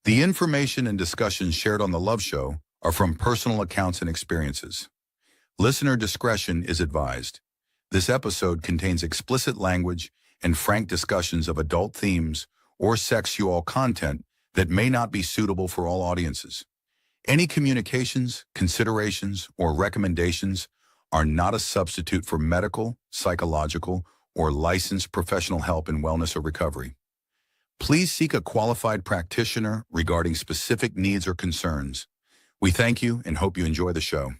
The information and discussions shared on The Love Show are from personal accounts and experiences. Listener discretion is advised. This episode contains explicit language and frank discussions of adult themes or sexual content that may not be suitable for all audiences. Any communications, considerations, or recommendations are not a substitute for medical, psychological, or licensed professional help in wellness or recovery. Please seek a qualified practitioner regarding specific needs or concerns. We thank you and hope you enjoy the show.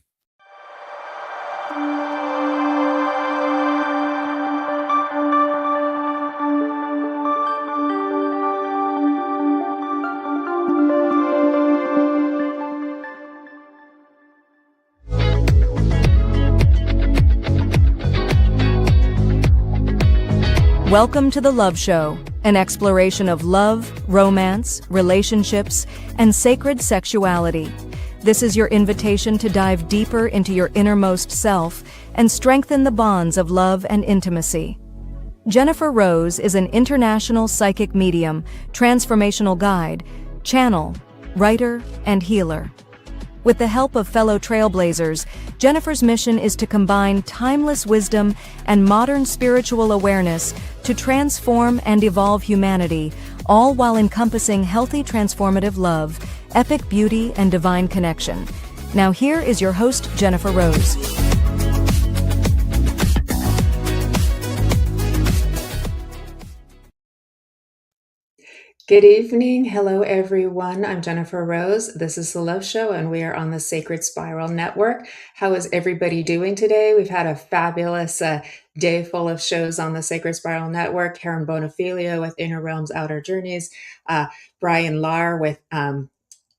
Welcome to The Love Show, an exploration of love, romance, relationships, and sacred sexuality. This is your invitation to dive deeper into your innermost self and strengthen the bonds of love and intimacy. Jennifer Rose is an international psychic medium, transformational guide, channel, writer, and healer. With the help of fellow trailblazers, Jennifer's mission is to combine timeless wisdom and modern spiritual awareness to transform and evolve humanity, all while encompassing healthy transformative love, epic beauty, and divine connection. Now here is your host, Jennifer Rose. Good evening. Hello, everyone. I'm Jennifer Rose. This is The Love Show, and we are on the Sacred Spiral Network. How is everybody doing today? We've had a fabulous day full of shows on the Sacred Spiral Network. Karen Bonafilio with Inner Realms, Outer Journeys. Brian Lahr with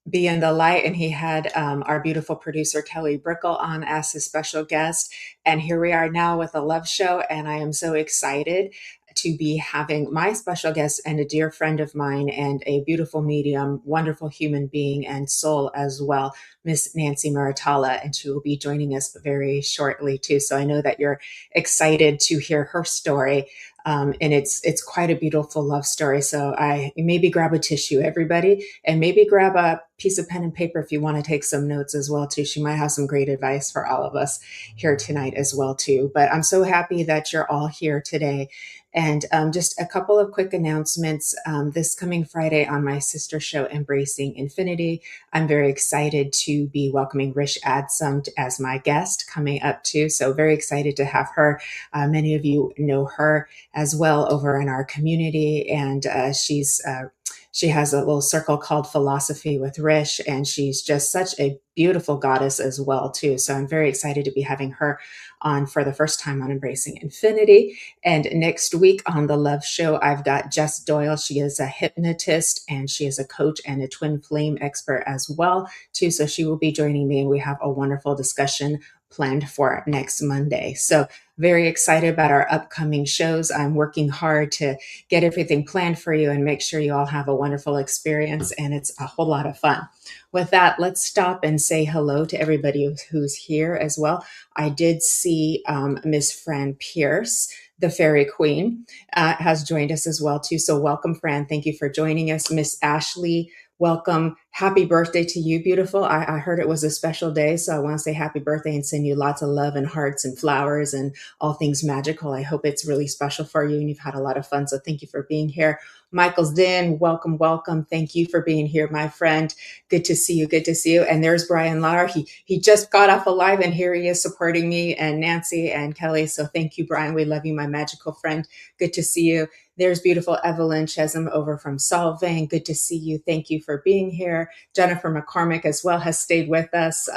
Be in the Light, and he had our beautiful producer Kelly Brickle on as his special guest. And here we are now with The Love Show, and I am so excited to be having my special guest and a dear friend of mine and a beautiful medium, wonderful human being and soul as well, Miss Nancy Muratalla, and she will be joining us very shortly too. So I know that you're excited to hear her story. And it's quite a beautiful love story. So maybe grab a tissue, everybody, and maybe grab a piece of pen and paper if you want to take some notes as well too. She might have some great advice for all of us here tonight as well too. But I'm so happy that you're all here today. And just a couple of quick announcements. This coming Friday on my sister show, Embracing Infinity, I'm very excited to be welcoming Rish Adsum as my guest coming up too. So very excited to have her. Many of you know her as well over in our community, and she has a little circle called Philosophy with Rish, and she's just such a beautiful goddess as well too. So I'm very excited to be having her on for the first time on Embracing Infinity. And next week on The Love Show, I've got Jess Doyle. She is a hypnotist and she is a coach and a twin flame expert as well too. So she will be joining me, and we have a wonderful discussion planned for next Monday. So very excited about our upcoming shows. I'm working hard to get everything planned for you and make sure you all have a wonderful experience, and it's a whole lot of fun. With that, let's stop and say hello to everybody who's here as well. I did see Miss Fran Pierce, the Fairy Queen, has joined us as well too. So welcome, Fran. Thank you for joining us. Miss Ashley, welcome. Happy birthday to you, beautiful. I heard it was a special day, so I want to say happy birthday and send you lots of love and hearts and flowers and all things magical. I hope it's really special for you and you've had a lot of fun. So thank you for being here. Michael's Den, welcome, welcome. Thank you for being here, my friend. Good to see you. Good to see you. And there's Brian Lahr. He just got off a live, and here he is supporting me and Nancy and Kelly. So thank you, Brian. We love you, my magical friend. Good to see you. There's beautiful Evelyn Chesum over from Solvang. Good to see you. Thank you for being here. Jennifer McCormick as well has stayed with us,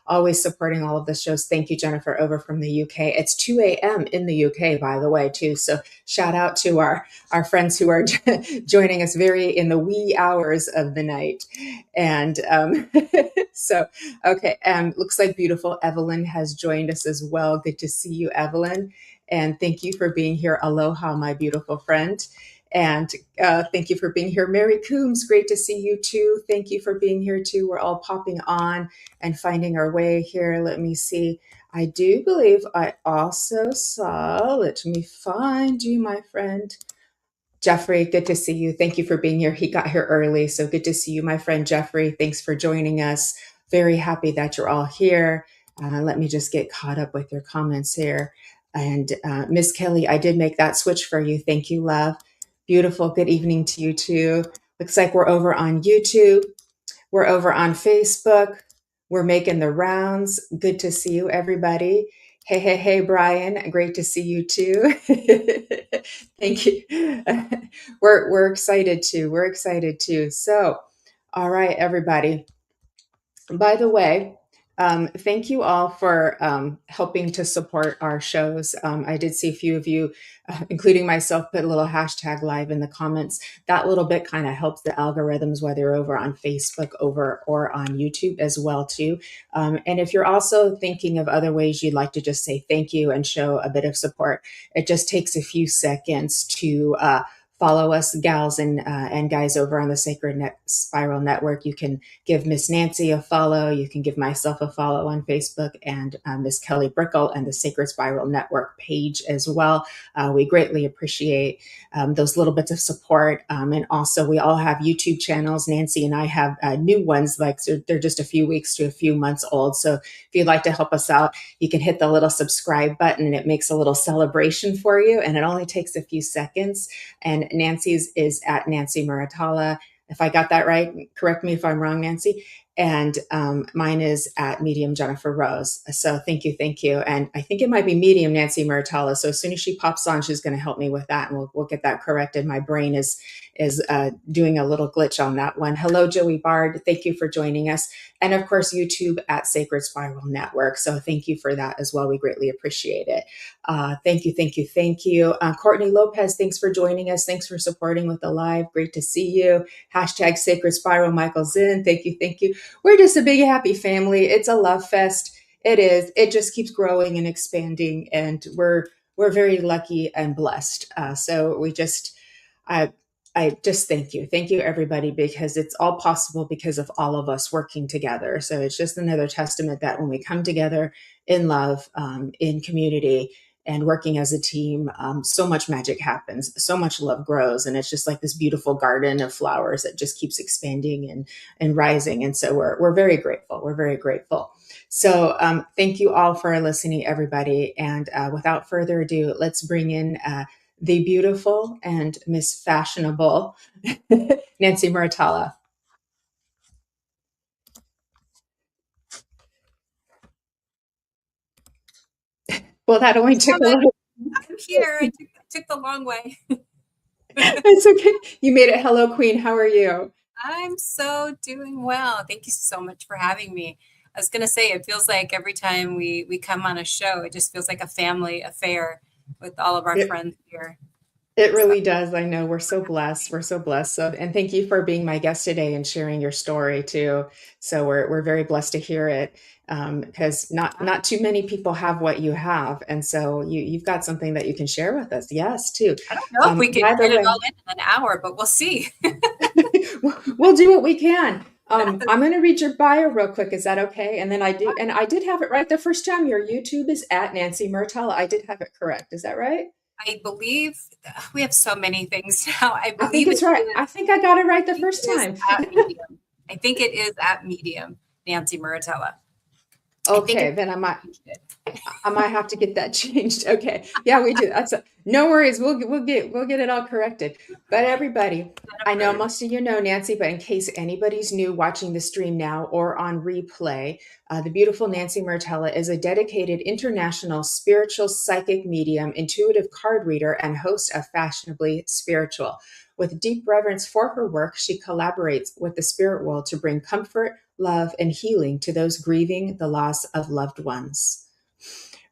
always supporting all of the shows. Thank you, Jennifer, over from the UK. It's 2 a.m. in the UK, by the way, too. So shout out to our friends who are joining us very in the wee hours of the night. And looks like beautiful Evelyn has joined us as well. Good to see you, Evelyn. And thank you for being here. Aloha, my beautiful friend. And thank you for being here. Mary Coombs, great to see you too. Thank you for being here too. We're all popping on and finding our way here. Let me see. I do believe I also saw, let me find you, my friend. Jeffrey, good to see you. Thank you for being here. He got here early, so good to see you, my friend Jeffrey. Thanks for joining us. Very happy that you're all here. Let me just get caught up with your comments here. And Miss Kelly, I did make that switch for you. Thank you, love. Beautiful. Good evening to you too. Looks like we're over on YouTube. We're over on Facebook. We're making the rounds. Good to see you, everybody. Hey, hey, hey, Brian. Great to see you too. Thank you. We're excited too. We're excited too. So, all right, everybody. By the way, thank you all for helping to support our shows. I did see a few of you, including myself, put a little hashtag live in the comments. That little bit kind of helps the algorithms, whether you're over on Facebook or on YouTube as well too. And if you're also thinking of other ways you'd like to just say thank you and show a bit of support, it just takes a few seconds to follow us, gals and guys over on the Spiral Network. You can give Miss Nancy a follow. You can give myself a follow on Facebook, and Miss Kelly Brickle and the Sacred Spiral Network page as well. We greatly appreciate those little bits of support. And also, we all have YouTube channels. Nancy and I have new ones, like they're just a few weeks to a few months old. So if you'd like to help us out, you can hit the little subscribe button. It makes a little celebration for you, and it only takes a few seconds. And Nancy's is at Nancy Muratalla. If I got that right, correct me if I'm wrong, Nancy. And mine is at Medium Jennifer Rose. So thank you, thank you. And I think it might be Medium Nancy Muratalla. So as soon as she pops on, she's going to help me with that, and we'll get that corrected. My brain is doing a little glitch on that one. Hello, Joey Bard. Thank you for joining us. And of course, YouTube at Sacred Spiral Network. So thank you for that as well. We greatly appreciate it. Thank you, thank you, thank you. Courtney Lopez, thanks for joining us. Thanks for supporting with the live. Great to see you. Hashtag Sacred Spiral, Michael Zinn. Thank you, thank you. We're just a big, happy family. It's a love fest. It is. It just keeps growing and expanding, and we're very lucky and blessed. So we just, I just thank you. Thank you, everybody, because it's all possible because of all of us working together. So it's just another testament that when we come together in love, in community, and working as a team, so much magic happens, so much love grows, and it's just like this beautiful garden of flowers that just keeps expanding and rising. And so we're very grateful. We're very grateful. So thank you all for listening, everybody. And without further ado, let's bring in the beautiful and Miss Fashionable Nancy Muratalla. Well, that only took a little. I'm here. I took the long way. It's okay. You made it. Hello, Queen. How are you? I'm so doing well. Thank you so much for having me. I was going to say, it feels like every time we come on a show, it just feels like a family affair with all of our friends here. It really does. I know we're so blessed. We're so blessed. So, and thank you for being my guest today and sharing your story too. So we're very blessed to hear it, because not too many people have what you have, and so you've got something that you can share with us. Yes, too. I don't know if we can get it all in an hour, but we'll see. We'll do what we can. I'm going to read your bio real quick. Is that okay? And then I did have it right the first time. Your YouTube is at Nancy Muratalla. I did have it correct. Is that right? I believe we have so many things now. I think it's right. I think I got it right the first time. I think it is at Medium Nancy Muratalla. Okay, then I might have to get that changed. Okay, yeah, we do. No worries. We'll get it all corrected. But everybody, I know most of you know Nancy, but in case anybody's new watching the stream now or on replay, the beautiful Nancy Muratalla is a dedicated international spiritual psychic medium, intuitive card reader, and host of Fashionably Spiritual. With deep reverence for her work, she collaborates with the spirit world to bring comfort, love, and healing to those grieving the loss of loved ones.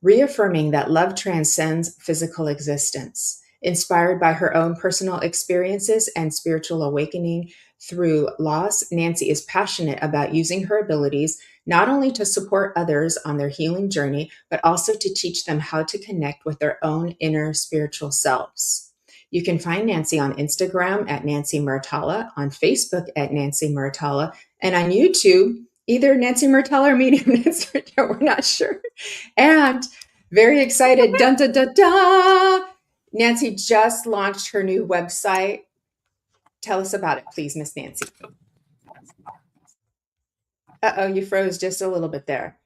Reaffirming that love transcends physical existence. Inspired by her own personal experiences and spiritual awakening through loss, Nancy is passionate about using her abilities not only to support others on their healing journey, but also to teach them how to connect with their own inner spiritual selves. You can find Nancy on Instagram at Nancy Muratalla, on Facebook at Nancy Muratalla, and on YouTube, either Nancy Muratalla or Medium Nancy Muratalla, we're not sure. And very excited, dun, dun, dun, dun, Nancy just launched her new website. Tell us about it, please, Miss Nancy. Uh-oh, you froze just a little bit there.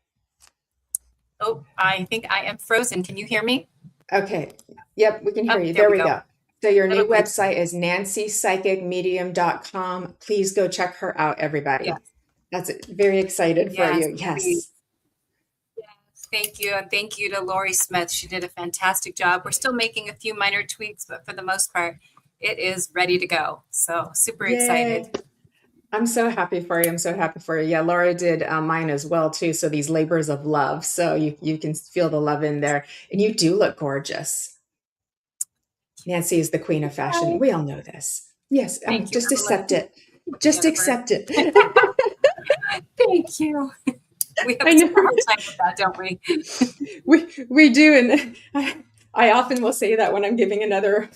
Oh, I think I am frozen. Can you hear me? Okay. Yep, we can hear Oh, you. there There we we go. go. So your new Little glitch. website is nancypsychicmedium.com. Please go check her out, everybody. Yes. That's very excited for Yes, you. Yes. please. Thank you. And thank you to Lori Smith. She did a fantastic job. We're still making a few minor tweaks, but for the most part, it is ready to go. So super excited. Yay. I'm so happy for you. I'm so happy for you. Yeah, Laura did mine as well too. So these labors of love. So you can feel the love in there. And you do look gorgeous. Nancy is the queen of fashion. We all know this. Yes, Thank you. just accept it. Just Jennifer. accept it. Thank you. We have I such a know. hard time with that, don't we? We do. And I often will say that when I'm giving another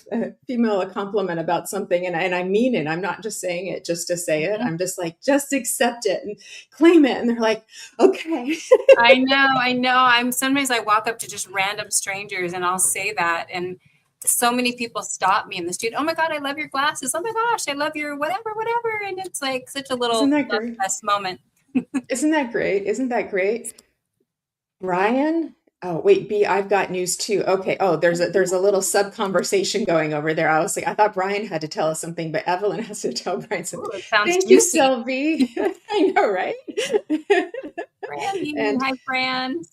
female a compliment about something, and I mean it. I'm not just saying it just to say it. I'm just like, just accept it and claim it. And they're like, okay. I know. Sometimes I walk up to just random strangers and I'll say that. And so many people stop me in the street. Oh my God, I love your glasses. Oh my gosh, I love your whatever. And it's like such a little Isn't that great? best moment. Isn't that great? Isn't that great? Brian? Oh, wait, B, I've got news too. Okay. Oh, there's a little sub conversation going over there. I was like, I thought Brian had to tell us something, but Evelyn has to tell Brian something. Ooh, it sounds Thank you, juicy. Sylvie. I know, right? Brandy, And hi, Fran.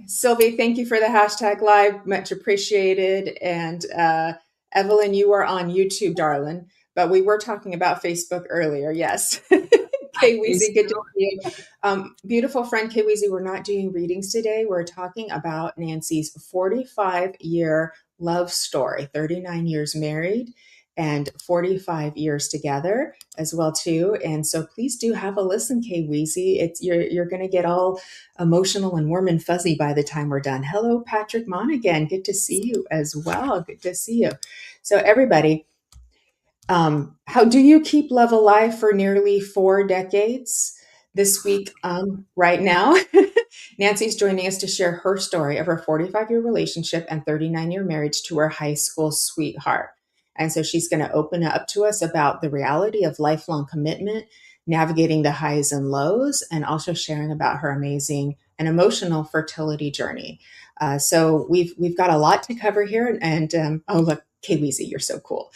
Sylvie, thank you for the hashtag live. Much appreciated. And Evelyn, you are on YouTube, darling. But we were talking about Facebook earlier. Yes. Kay Weezy, good to see you. Beautiful friend Kay Weezy, we're not doing readings today. We're talking about Nancy's 45-year love story, 39 years married and 45 years together as well too. And so please do have a listen, Kay Weezy. You're going to get all emotional and warm and fuzzy by the time we're done. Hello, Patrick Monaghan. Good to see you as well. Good to see you. So everybody, how do you keep love alive for nearly 4 decades? This week, right now, Nancy's joining us to share her story of her 45-year relationship and 39-year marriage to her high school sweetheart. And so she's going to open up to us about the reality of lifelong commitment, navigating the highs and lows, and also sharing about her amazing and emotional fertility journey. So we've got a lot to cover here. And oh, look, Kay Weezy, you're so cool.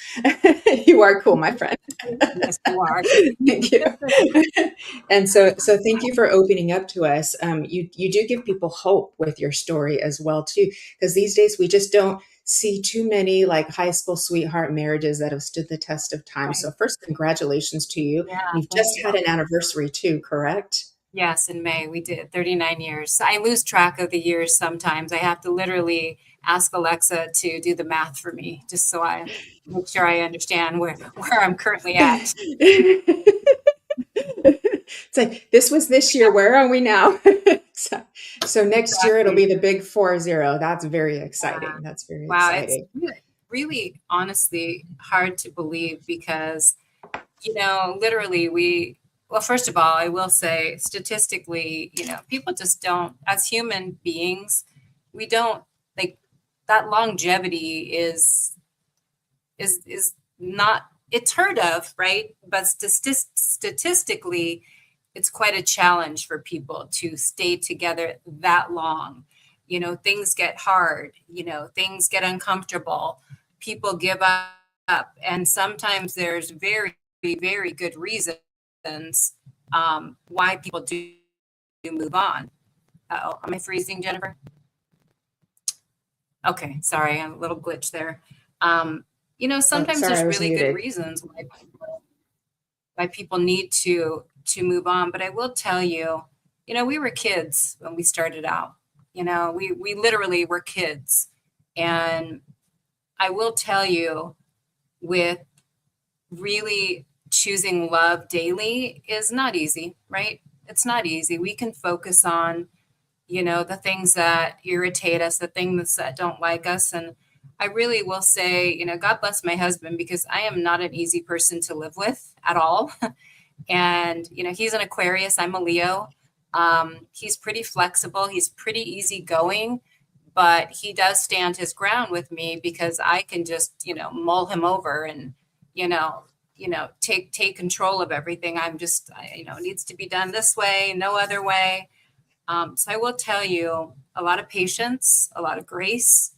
You are cool, my friend. Yes, you are. Thank you. And so thank you for opening up to us. You do give people hope with your story as well too, because these days we just don't see too many like high school sweetheart marriages that have stood the test of time. Right. So first, congratulations to you. Yeah, You've just had an anniversary too, correct? Yes, in May we did 39 years. I lose track of the years sometimes. I have to literally ask Alexa to do the math for me, just so I make sure I understand where I'm currently at. It's like, this was this year. Where are we now? So next year it'll be the big 40. That's very exciting. That's very exciting. It's really honestly hard to believe because, literally well, first of all, I will say statistically, people just don't, as human beings, we don't like that longevity is not, it's heard of, right? But statistically, it's quite a challenge for people to stay together that long. Things get hard, things get uncomfortable, people give up. And sometimes there's very, very good reasons why people do move on. Uh-oh, am I freezing, Jennifer? Okay, sorry, a little glitch there. Sometimes sorry, there's I was really muted. good reasons why people need to move on. But I will tell you, we were kids when we started out. We literally were kids. And I will tell you, with really choosing love daily is not easy, right? It's not easy. We can focus on, the things that irritate us, the things that don't like us. And I really will say, God bless my husband, because I am not an easy person to live with at all. And, he's an Aquarius, I'm a Leo. He's pretty flexible. He's pretty easygoing, but he does stand his ground with me because I can just, mull him over and, you know, take control of everything. It needs to be done this way, no other way. So I will tell you, a lot of patience, a lot of grace.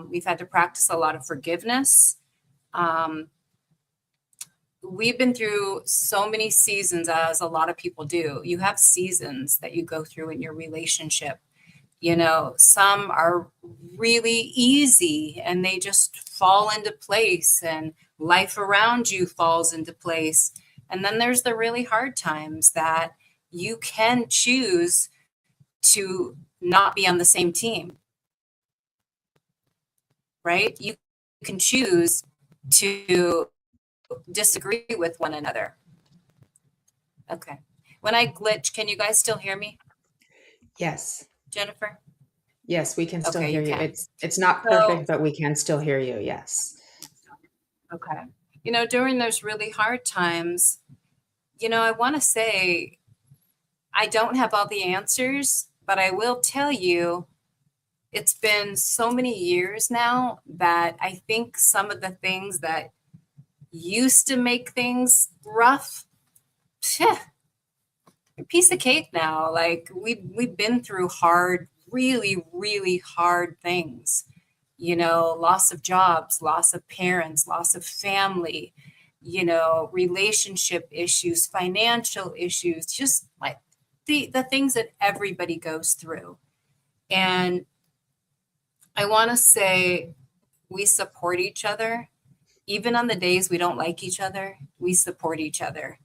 We've had to practice a lot of forgiveness. We've been through so many seasons, as a lot of people do. You have seasons that you go through in your relationship. Some are really easy and they just fall into place and life around you falls into place. And then there's the really hard times that you can choose to not be on the same team, right? You can choose to disagree with one another. Okay. When I glitch, can you guys still hear me, Yes. Jennifer? Yes, we can still Okay, hear you you. can. It's not So, perfect, but we can still hear you. Yes. okay. During those really hard times, I want to say I don't have all the answers, but I will tell you it's been so many years now that I think some of the things that used to make things rough, phew, a piece of cake now. Like we've been through hard, really, really hard things. Loss of jobs, loss of parents, loss of family, relationship issues, financial issues, just like the things that everybody goes through. And I want to say we support each other. Even on the days we don't like each other, we support each other.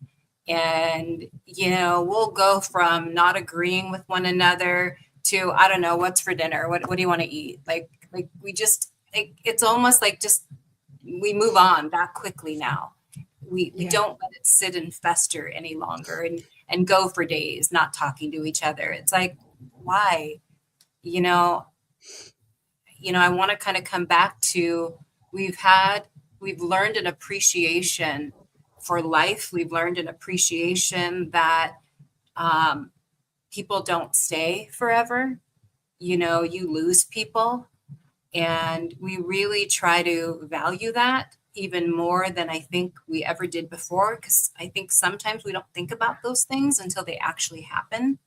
And, we'll go from not agreeing with one another to, I don't know, what's for dinner? What do you want to eat? Like we just, it's almost like just, we move on that quickly now. We Yeah. don't let it sit and fester any longer and go for days not talking to each other. It's like, why? I want to kind of come back to we've learned an appreciation for life. We've learned an appreciation that people don't stay forever. You lose people. And we really try to value that even more than I think we ever did before, because I think sometimes we don't think about those things until they actually happen.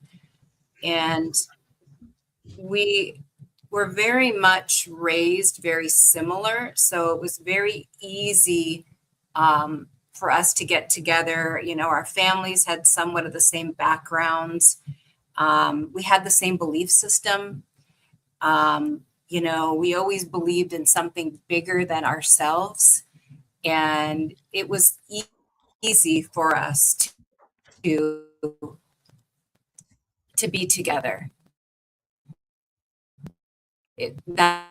And we were very much raised very similar. So it was very easy for us to get together. Our families had somewhat of the same backgrounds. We had the same belief system. We always believed in something bigger than ourselves. And it was easy for us to be together. That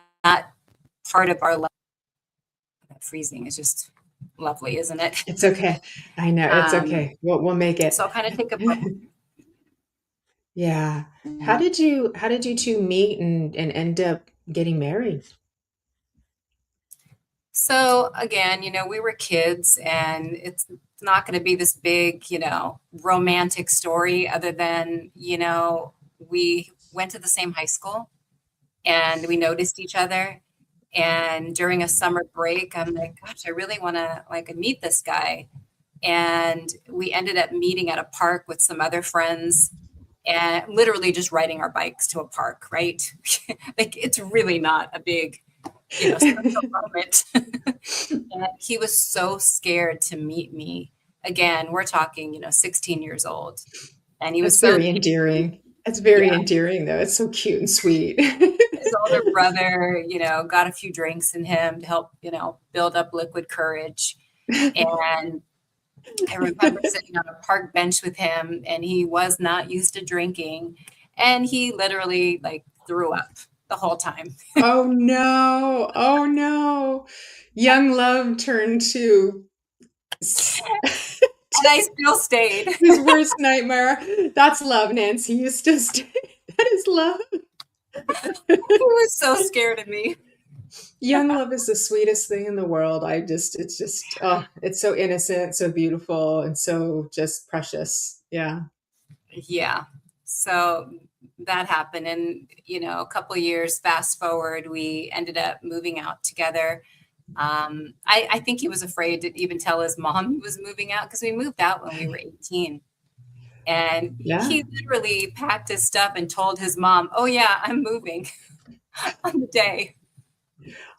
part of our life, that freezing is just lovely, isn't it? It's okay. I know. It's okay. We'll make it. So I'll kind of take a break. Yeah. How did you two meet and end up getting married? So again, we were kids and it's not going to be this big, romantic story other than, we went to the same high school and we noticed each other. And during a summer break, I'm like, gosh, I really want to meet this guy. And we ended up meeting at a park with some other friends and literally just riding our bikes to a park, right? It's really not a big, special moment. And he was so scared to meet me. Again, we're talking, 16 years old. And he was That's so very endearing. That's very yeah. endearing, though. It's so cute and sweet. His older brother, got a few drinks in him to help, build up liquid courage. And I remember sitting on a park bench with him and he was not used to drinking. And he literally threw up the whole time. Oh no. Oh no. Young love turned to And I still stayed. his worst nightmare. That's love, Nancy. You still stay. That is love. He was so scared of me. Young love is the sweetest thing in the world. It's just, oh, it's so innocent, so beautiful, and so just precious. Yeah. Yeah. So that happened. And, a couple of years fast forward, we ended up moving out together. I think he was afraid to even tell his mom he was moving out because we moved out when we were 18. And Yeah. he literally packed his stuff and told his mom, "Oh yeah, I'm moving," on the day.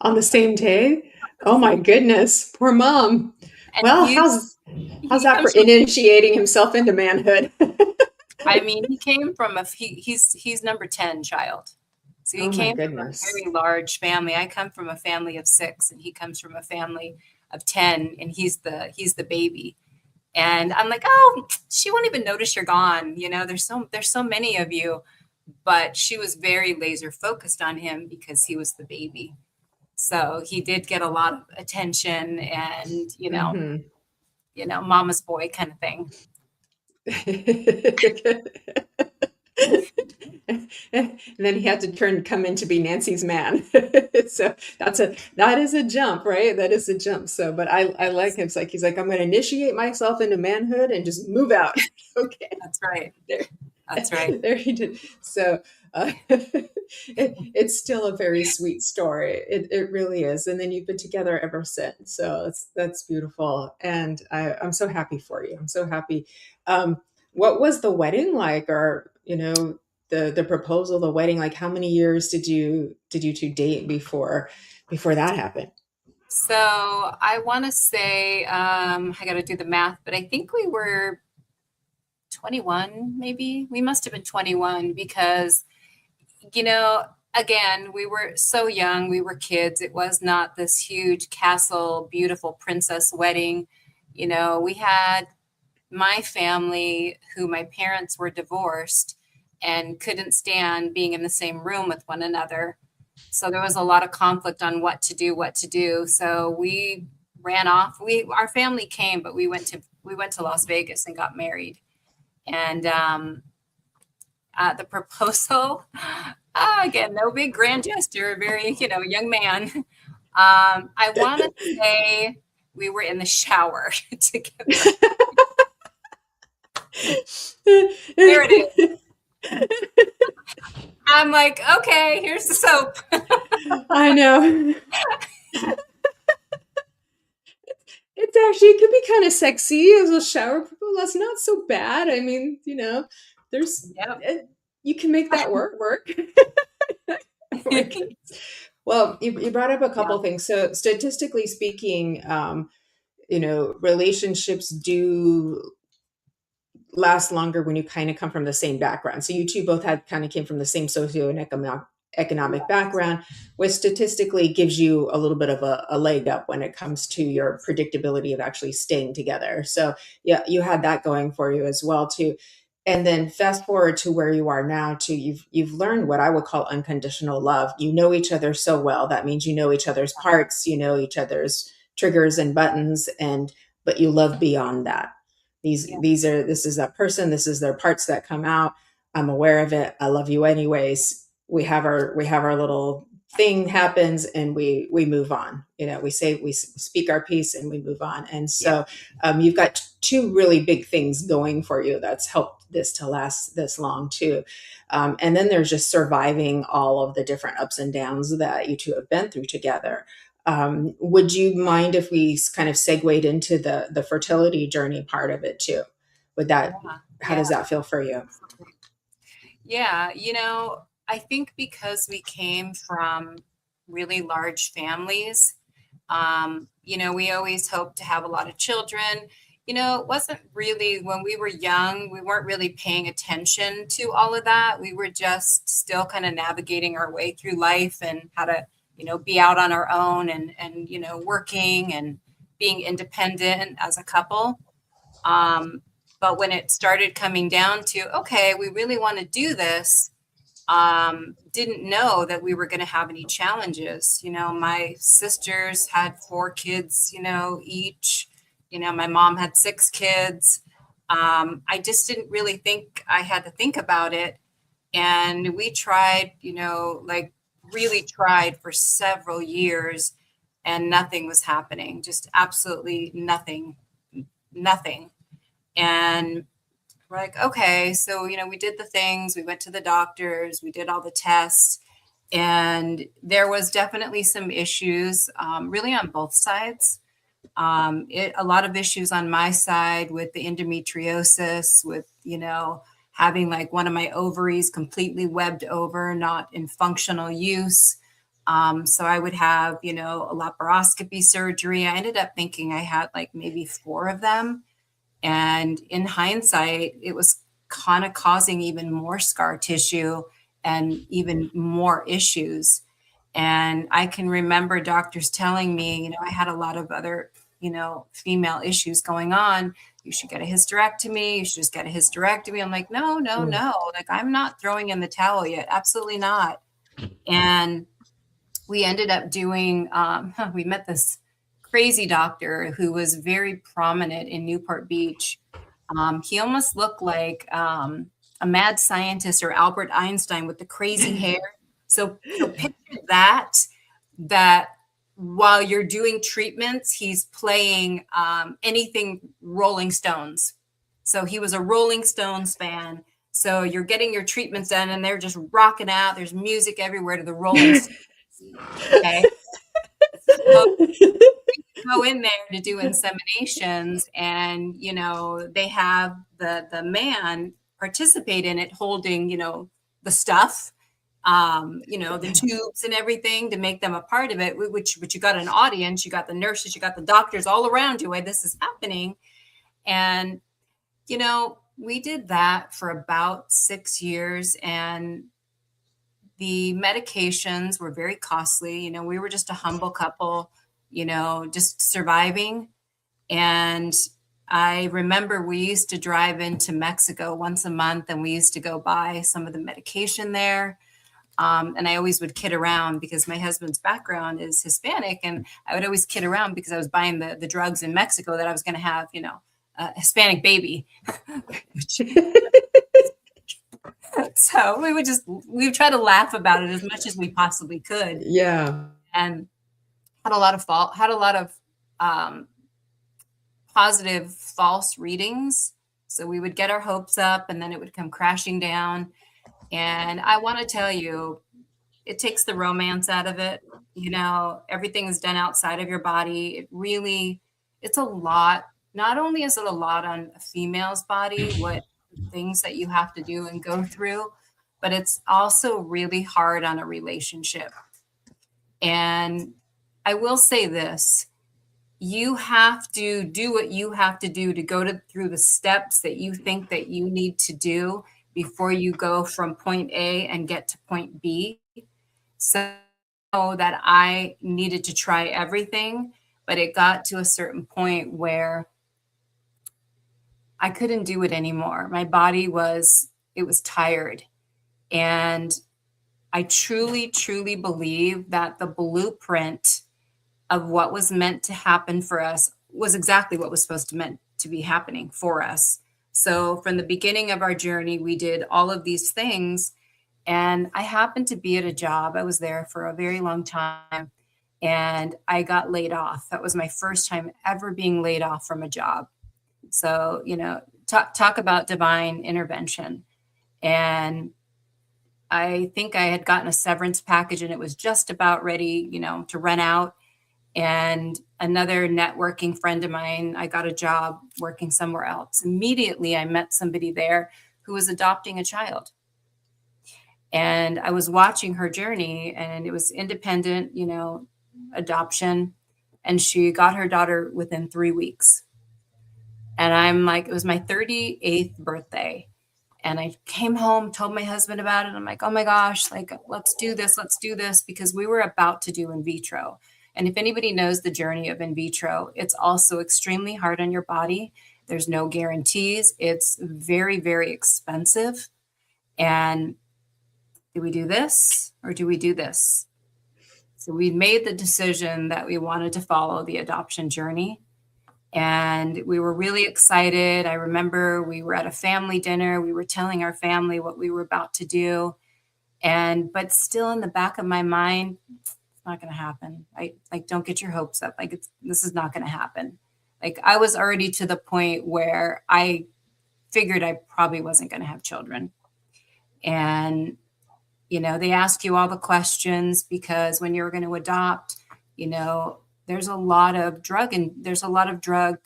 On the same day? Oh my goodness. Poor mom. And Well, he how's he that for comes from, initiating himself into manhood? I mean, he came from he's number 10 child. So he Oh my came from a goodness. very large family. I come from a family of 6 and he comes from a family of 10 and he's the baby. And I'm like, "Oh, she won't even notice you're gone. There's so many of you." But she was very laser focused on him because he was the baby. So he did get a lot of attention and, Hmm. mama's boy kind of thing. And then he had to come in to be Nancy's man. So that is a jump, right? That is a jump. So, but I like him. It's like he's like, I'm going to initiate myself into manhood and just move out. Okay, That's right. there, That's right. there he did. So it's still a very sweet story. It really is. And then you've been together ever since. So that's beautiful. And I'm so happy for you. I'm so happy. What was the wedding like? Or, the proposal, the wedding, like how many years did you two date before that happened? So I want to say, I got to do the math, but I think we were 21, maybe. We must have been 21 because, you know, again, we were so young. We were kids. It was not this huge castle, beautiful princess wedding. We had my family, who my parents were divorced and couldn't stand being in the same room with one another. So there was a lot of conflict on what to do. So we ran off. Our family came, but we went to Las Vegas and got married. And the proposal, again, no big grand gesture, very, young man. I want to say we were in the shower together. There it is. I'm like, okay, here's the soap. I know. It's actually, it could be kind of sexy as a shower propose. That's not so bad. I mean, there's, Yep. you can make that work. Oh my goodness. Well, you brought up a Yeah. couple things. So statistically speaking, relationships do last longer when you kind of come from the same background. So you two both had kind of came from the same economic background, which statistically gives you a little bit of a leg up when it comes to your predictability of actually staying together. So yeah, you had that going for you as well too. And then fast forward to where you are now too, you've learned what I would call unconditional love. You know each other so well. That means you know each other's parts, you know each other's triggers and buttons, and but you love beyond that. Yeah. This is that person, this is their parts that come out. I'm aware of it. I love you anyways. We have our little thing happens and we move on. We speak our piece and we move on. And Yeah. so you've got two really big things going for you that's helped this to last this long too. And then there's just surviving all of the different ups and downs that you two have been through together. Would you mind if we kind of segued into the fertility journey part of it too? Would that Yeah. How does that feel for you? Yeah. I think because we came from really large families, we always hoped to have a lot of children. It wasn't really when we were young, we weren't really paying attention to all of that. We were just still kind of navigating our way through life and how to, be out on our own and working and being independent as a couple. But when it started coming down to, okay, we really want to do this, didn't know that we were going to have any challenges. My sisters had 4 kids, each. My mom had 6 kids. I just didn't really think I had to think about it. And we tried, like really tried for several years and nothing was happening, just absolutely nothing. And we're like, okay, so, we did the things, we went to the doctors, we did all the tests, and there was definitely some issues, really on both sides. A lot of issues on my side with the endometriosis, with, having like one of my ovaries completely webbed over, not in functional use. So I would have, a laparoscopy surgery. I ended up thinking I had like maybe 4 of them. And in hindsight, it was kind of causing even more scar tissue and even more issues. And I can remember doctors telling me, I had a lot of other, female issues going on. You should get a hysterectomy. You should just get a hysterectomy. I'm like, no, no, Mm. no. Like, I'm not throwing in the towel yet. Absolutely not. And we ended up doing, we met this crazy doctor who was very prominent in Newport Beach. He almost looked like a mad scientist or Albert Einstein with the crazy hair. So picture that while you're doing treatments, he's playing anything Rolling Stones. So he was a Rolling Stones fan. So you're getting your treatments done and they're just rocking out. There's music everywhere to the Rolling Stones. Okay. So go in there to do inseminations, and they have the man participate in it holding the stuff, the tubes and everything to make them a part of it, which you got an audience, you got the nurses, you got the doctors all around you while this is happening. And we did that for about 6 years, and the medications were very costly. We were just a humble couple, just surviving. And I remember we used to drive into Mexico once a month, and we used to go buy some of the medication there. And I always would kid around because my husband's background is Hispanic. And I would always kid around because I was buying the drugs in Mexico that I was going to have, a Hispanic baby. So we would try to laugh about it as much as we possibly could. Yeah. And had a lot of positive false readings. So we would get our hopes up and then it would come crashing down. And I want to tell you, it takes the romance out of it. Everything is done outside of your body. It's a lot. Not only is it a lot on a female's body, what things that you have to do and go through, but it's also really hard on a relationship. And I will say this, you have to do what you have to do to go through the steps that you think that you need to do before you go from point A and get to point B. So that I needed to try everything, but it got to a certain point where I couldn't do it anymore. My body was tired. And I truly, truly believe that the blueprint of what was meant to happen for us was exactly what was supposed to meant to be happening for us. So from the beginning of our journey, we did all of these things. And I happened to be at a job. I was there for a very long time. And I got laid off. That was my first time ever being laid off from a job. So, talk about divine intervention. And I think I had gotten a severance package and it was just about ready, to run out. And another networking friend of mine, I got a job working somewhere else. Immediately, I met somebody there who was adopting a child. And I was watching her journey, and it was independent, adoption. And she got her daughter within 3 weeks. And I'm like, it was my 38th birthday. And I came home, told my husband about it. I'm like, oh my gosh, like, let's do this, because we were about to do in vitro. And if anybody knows the journey of in vitro, it's also extremely hard on your body. There's no guarantees. It's very, very expensive. And do we do this or do we do this? So we made the decision that we wanted to follow the adoption journey. And we were really excited. I remember we were at a family dinner. We were telling our family what we were about to do. But still in the back of my mind, it's not going to happen. Don't get your hopes up. This is not going to happen. I was already to the point where I figured I probably wasn't going to have children. And, they ask you all the questions because when you're going to adopt, there's a lot of drug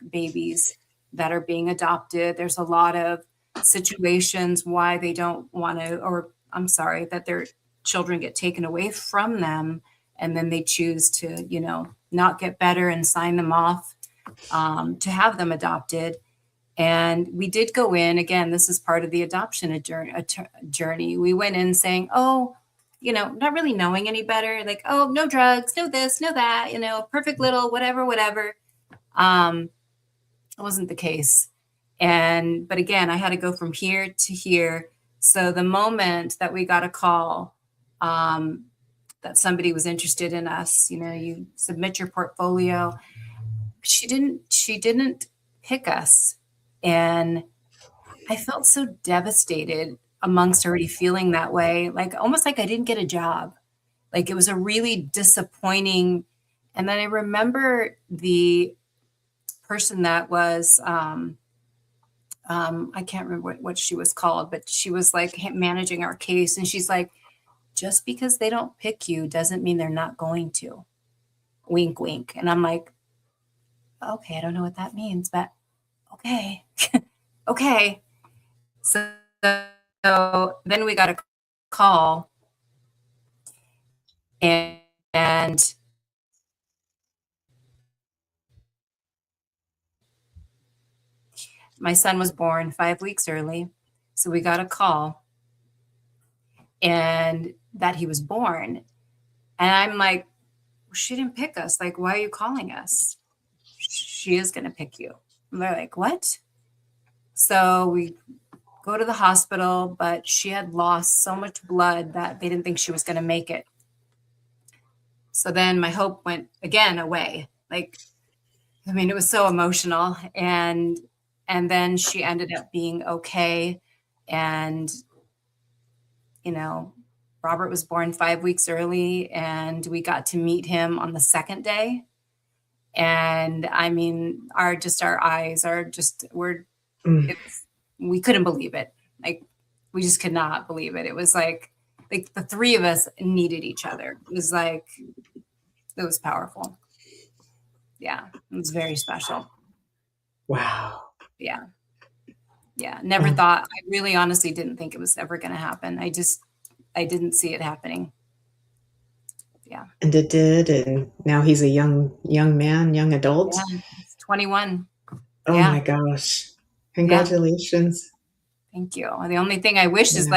babies that are being adopted. There's a lot of situations why they don't want to, or I'm sorry, that their children get taken away from them. And then they choose to, not get better and sign them off to have them adopted. And we did go in, again, this is part of the adoption journey. We went in saying, oh, not really knowing any better, like, oh, no drugs, no this, no that, perfect little, whatever. It wasn't the case. But again, I had to go from here to here. So the moment that we got a call that somebody was interested in us, you submit your portfolio. She didn't pick us. And I felt so devastated amongst already feeling that way, like almost like I didn't get a job. Like it was a really disappointing. And then I remember the person that was, I can't remember what she was called, but she was like managing our case. And she's like, just because they don't pick you doesn't mean they're not going to. Wink, wink. And I'm like, okay, I don't know what that means, but okay. Okay. So then we got a call and my son was born 5 weeks early. So we got a call and that he was born. And I'm like, she didn't pick us. Like, why are you calling us? She is going to pick you. And they're like, what? So we go to the hospital, but she had lost so much blood that they didn't think she was going to make it. So then my hope went again away. Like, I mean, it was so emotional. And then she ended up being okay. And, Robert was born 5 weeks early and we got to meet him on the second day. And I mean, our eyes are just, we couldn't believe it. Like, we just could not believe it. It was like the three of us needed each other. It was powerful. Yeah. It was very special. Wow. Yeah. Yeah. Never thought, I really honestly didn't think it was ever going to happen. I didn't see it happening. Yeah. And it did. And now he's a young man, young adult. Yeah, he's 21. Oh yeah. My gosh. Congratulations. Yeah. Thank you. The only thing I wish is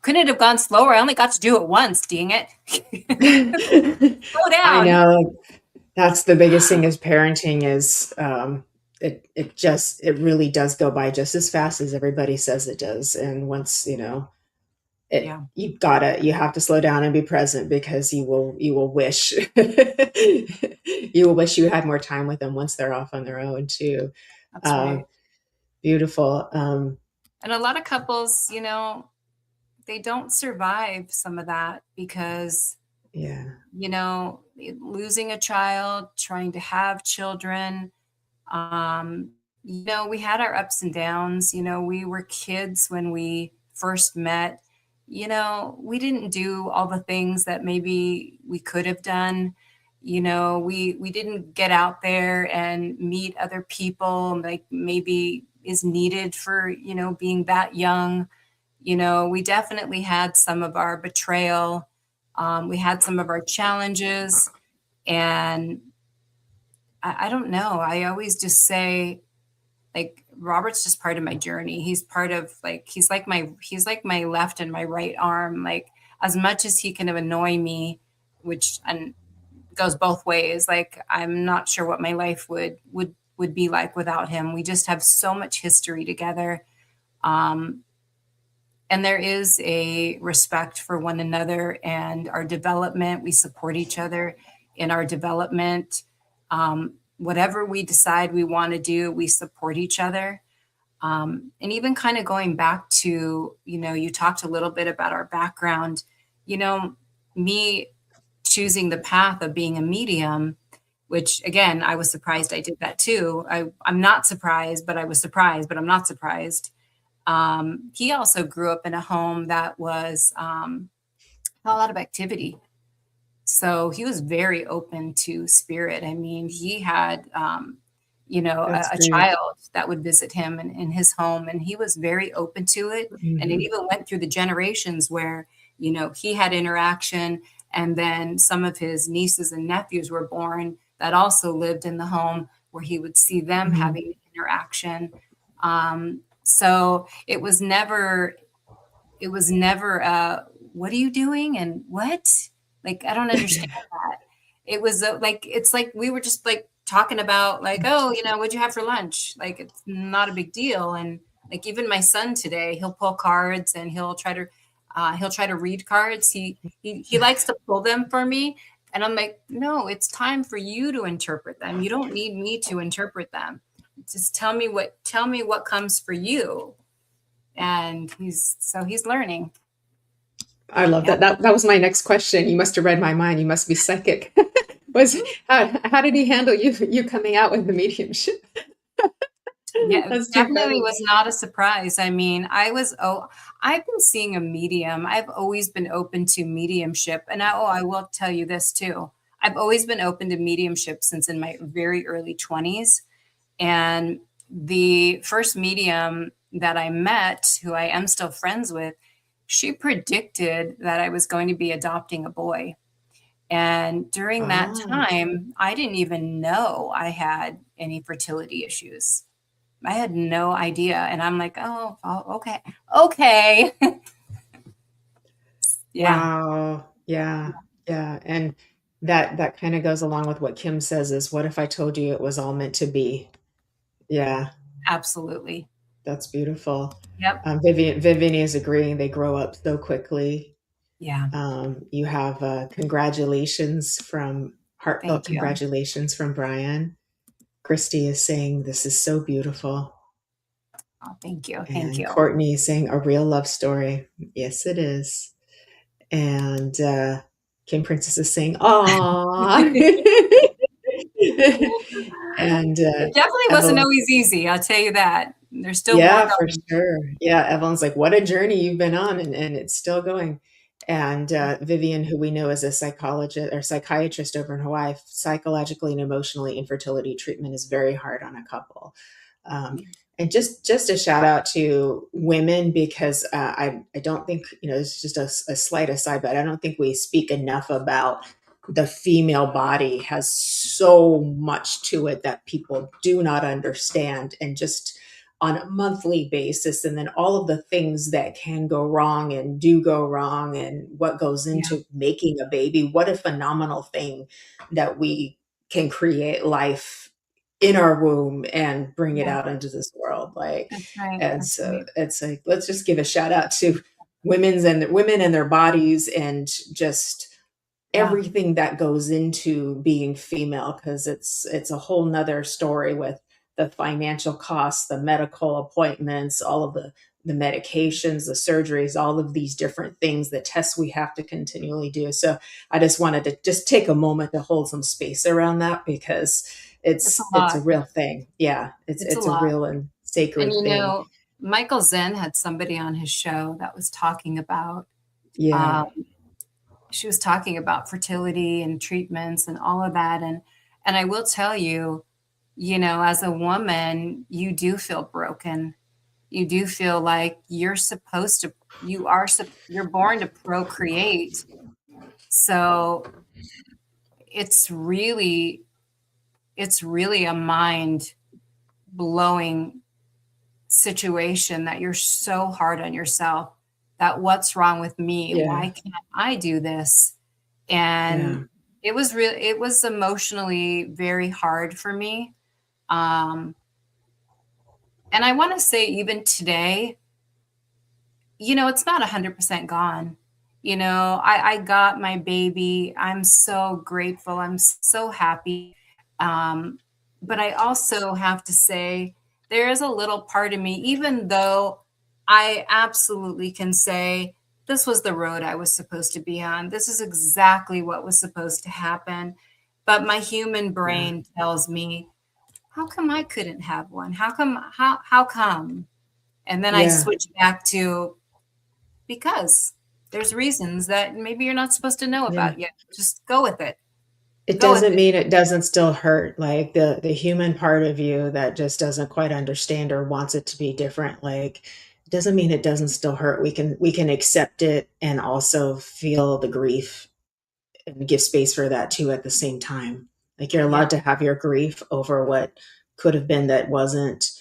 couldn't it have gone slower? I only got to do it once, dang it. Slow down. I know. That's the biggest thing as parenting is it really does go by just as fast as everybody says it does. And once, you have to slow down and be present because you will wish you had more time with them once they're off on their own too. That's right. Beautiful. And a lot of couples, they don't survive some of that because, losing a child, trying to have children, we had our ups and downs. We were kids when we first met. We didn't do all the things that maybe we could have done. We didn't get out there and meet other people like maybe is needed for, being that young. We definitely had some of our betrayal. We had some of our challenges. And I don't know. I always just say, like, Robert's just part of my journey. He's part of he's like my left and my right arm. Like, as much as he can annoy me, which and goes both ways. Like, I'm not sure what my life would be like without him. We just have so much history together. And there is a respect for one another and our development. We support each other in our development. Whatever we decide we want to do, we support each other. And even kind of going back to, you talked a little bit about our background, me choosing the path of being a medium, which again, I was surprised I did that too. I'm not surprised, but I was surprised, but I'm not surprised. He also grew up in a home that was a lot of activity. So he was very open to spirit. I mean, he had, That's a great. child that would visit him in his home, and he was very open to it. And it Mhm. even went through the generations where, he had interaction, and then some of his nieces and nephews were born that also lived in the home where he would see them Mhm. having interaction. So it was never what are you doing and what, like, I don't understand that. It was like, it's like we were just like talking about, like, oh, what'd you have for lunch, like it's not a big deal. And like, even my son today, he'll pull cards and he'll try to read cards. He likes to pull them for me, and I'm like, no, it's time for you to interpret them. You don't need me to interpret them. Just tell me what comes for you. And he's learning. I love Yeah. that. That was my next question. You must have read my mind. You must be psychic. Was how did he handle you coming out with the mediumship? Yeah, it That's too definitely funny. was not a surprise. I mean, I've been seeing a medium. I've always been open to mediumship. And I will tell you this too. I've always been open to mediumship since in my very early 20s. And the first medium that I met, who I am still friends with, she predicted that I was going to be adopting a boy. And during that Oh, time, I didn't even know I had any fertility issues. I had no idea. And I'm like, oh, okay. Okay. Yeah. wow. Yeah. Yeah. And that kind of goes along with what Kim says is what if I told you it was all meant to be? Yeah, Absolutely. that's beautiful. Yep. Vivian is agreeing they grow up so quickly. Yeah. You have congratulations from heartfelt Thank you. congratulations from Brian. Christy is saying this is so beautiful. Oh, thank you. Thank And you. Courtney is saying a real love story. Yes, it is. And Kim Princess is saying, "Aw." And It definitely wasn't Evelyn, always easy. I'll tell you that. There's still more yeah, for going. sure. Yeah, Evelyn's like, "What a journey you've been on," and it's still going. And Vivian, who we know as a psychologist or psychiatrist over in Hawaii, psychologically and emotionally, infertility treatment is very hard on a couple. Um, and just a shout out to women because I don't think it's just a slight aside, but I don't think we speak enough about the female body has so much to it that people do not understand, and just on a monthly basis, and then all of the things that can go wrong and do go wrong and what goes Yeah, into making a baby. What a phenomenal thing that we can create life in our womb and bring it yeah, out into this world. Like, that's right. and That's so right. it's like, let's just give a shout out to women and their bodies, and just Yeah, everything that goes into being female, because it's a whole nother story with the financial costs, the medical appointments, all of the medications, the surgeries, all of these different things, the tests we have to continually do. So I just wanted to just take a moment to hold some space around that, because it's a it's a lot. real thing. Yeah, It's a it's a lot. real and And sacred thing. Michael Zen had somebody on his show that was talking about, Yeah. um, she was talking about fertility and treatments and all of that. And I will tell you, as a woman, you do feel broken. You do feel like you're born to procreate. So it's really, it's really a mind blowing situation that you're so hard on yourself, that what's wrong with me? Yeah. Why can't I do this? Yeah. And it was emotionally very hard for me. Um, and I want to say, even today, it's not 100% gone. I got my baby. I'm so grateful. I'm so happy. Um, but I also have to say, there is a little part of me, even though I absolutely can say, this was the road I was supposed to be on. This is exactly what was supposed to happen. But my human Yeah. brain tells me, how come I couldn't have one? How come? And then I Yeah. switch back to, because there's reasons that maybe you're not supposed to know Yeah. about yet. Just go with it. It Go with doesn't it. mean it doesn't still hurt, like, the human part of you that just doesn't quite understand or wants it to be different, like, it doesn't mean it doesn't still hurt. We can accept it and also feel the grief and give space for that too at the same time. Like, you're Yeah. allowed to have your grief over what could have been that wasn't,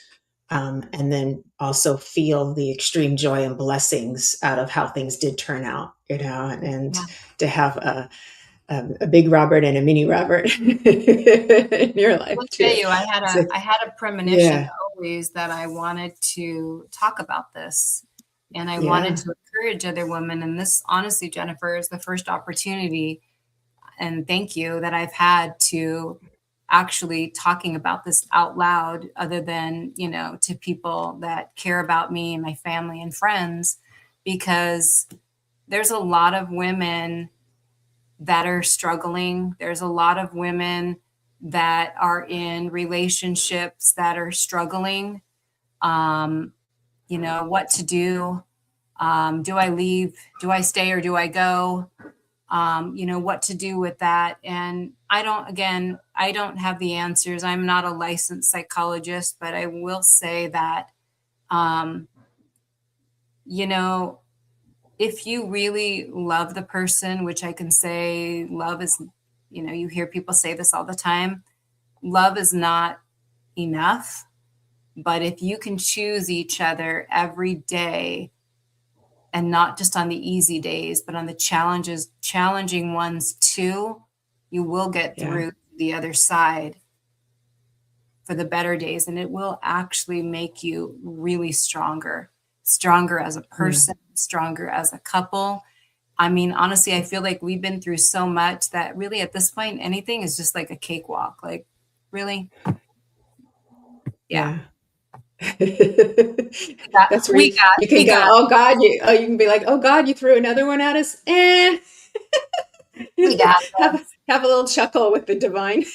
and then also feel the extreme joy and blessings out of how things did turn out, and Yeah. to have a big Robert and a mini Robert in your I life will tell too. you, So I had a premonition yeah, always that I wanted to talk about this, and I wanted yeah, to encourage other women. And this, honestly, Jennifer, is the first opportunity, and thank you, that I've had to actually talking about this out loud, other than, to people that care about me and my family and friends, because there's a lot of women that are struggling. There's a lot of women that are in relationships that are struggling. Um, what to do. Do I leave? Do I stay or do I go? What to do with that. And I don't have the answers. I'm not a licensed psychologist, but I will say that, um, you know, if you really love the person, which I can say love is, you hear people say this all the time, love is not enough. But if you can choose each other every day, and not just on the easy days, but on the challenging ones too, you will get yeah, through the other side for the better days. And it will actually make you really stronger as a yeah. person, stronger as a couple. I mean, honestly, I feel like we've been through so much that really at this point, anything is just like a cakewalk. Like, really? Yeah. Yeah. We got, That's where we got, you can we go, got, oh God, you can be like, oh God, you threw another one at us. we got this. Have a little chuckle with the divine.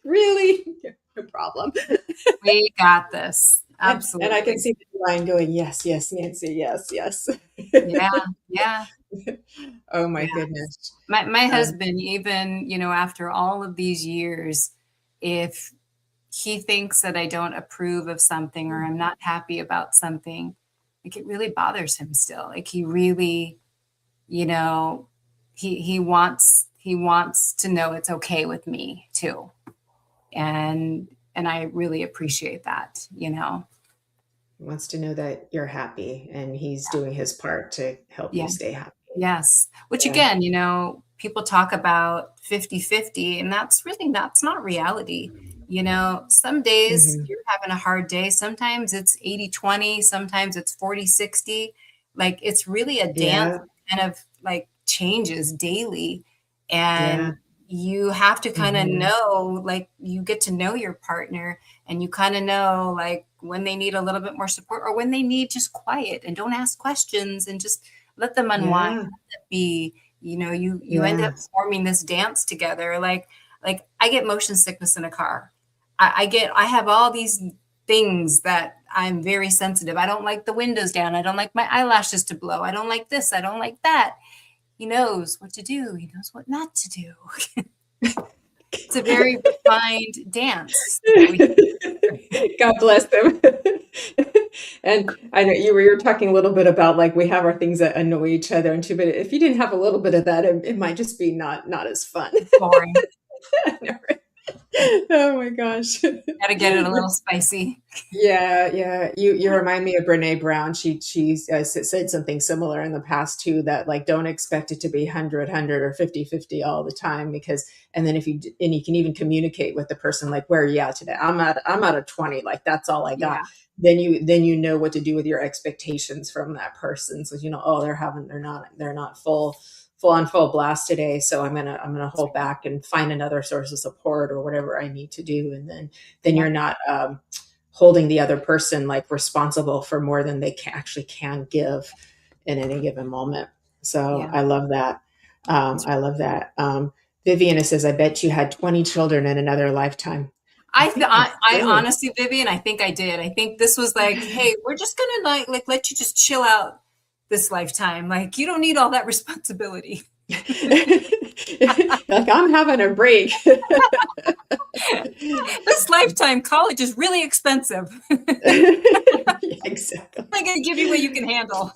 Really? No problem. We got this. And I can Absolutely. see the divine going, yes, yes, Nancy, yes, yes. Yeah. Yeah. Oh my Yeah. goodness. My Um, husband, even, after all of these years, if he thinks that I don't approve of something or I'm not happy about something, like, it really bothers him still. Like, he really, you know, he wants to know it's okay with me too. And I really appreciate that. wants to know that you're happy and he's doing his part to help Yeah. you stay happy. Yes. Which Yeah. again, people talk about 50-50, and that's not reality. Some days Hmm. you're having a hard day. Sometimes it's 80-20, sometimes it's 40-60. Like, it's really a dance Yeah. that kind of like changes daily. Yeah. And you have to kind of Hmm. know, like, you get to know your partner, and you kind of know, like, when they need a little bit more support or when they need just quiet, and don't ask questions, and just let them unwind, Yeah. let them be. You end up Yeah. forming this dance together. Like, I get motion sickness in a car. I have all these things that I'm very sensitive. I don't like the windows down. I don't like my eyelashes to blow. I don't like this. I don't like that. He knows what to do. He knows what not to do. It's a very refined dance that we God bless them. And I know you were talking a little bit about, like, we have our things that annoy each other and too, but if you didn't have a little bit of that, it might just be not as fun. boring. I know, right? Oh my gosh. Got to get it a little spicy. Yeah, yeah. You remind me of Brene Brown. She said something similar in the past too. That, like, don't expect it to be 100 or 50-50 all the time, because and then if you can even communicate with the person, like, where are you at today? I'm at a 20. Like, that's all I got. Yeah. Then you know what to do with your expectations from that person. So oh, they're not full blast today. So I'm gonna hold back and find another source of support or whatever I need to do, and then Yeah. you're not holding the other person, like, responsible for more than they actually can give in any given moment. So Yeah. I love that. That's I love that. Viviana says, I bet you had 20 children in another lifetime. I honestly, Vivian, I think I did. I think this was like, hey, we're just gonna like let you just chill out this lifetime. Like you don't need all that responsibility. Like I'm having a break. This lifetime college is really expensive. Exactly. I'm gonna give you what you can handle.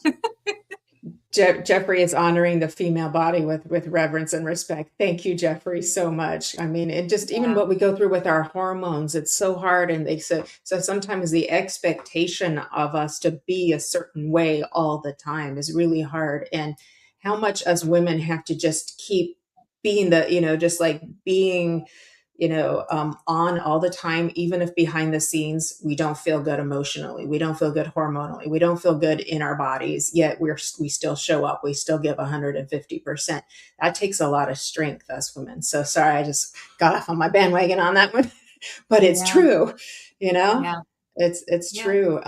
Jeffrey is honoring the female body with reverence and respect. Thank you, Jeffrey, so much. I mean, it just even Yeah. what we go through with our hormones, it's so hard. And they say so sometimes the expectation of us to be a certain way all the time is really hard. And how much us women have to just keep being just like being on all the time, even if behind the scenes we don't feel good emotionally, we don't feel good hormonally, we don't feel good in our bodies, yet we still show up, we still give 150%. That takes a lot of strength, us women. So sorry, I just got off on my bandwagon on that one, but it's Yeah. true, you know. Yeah. It's Yeah. true.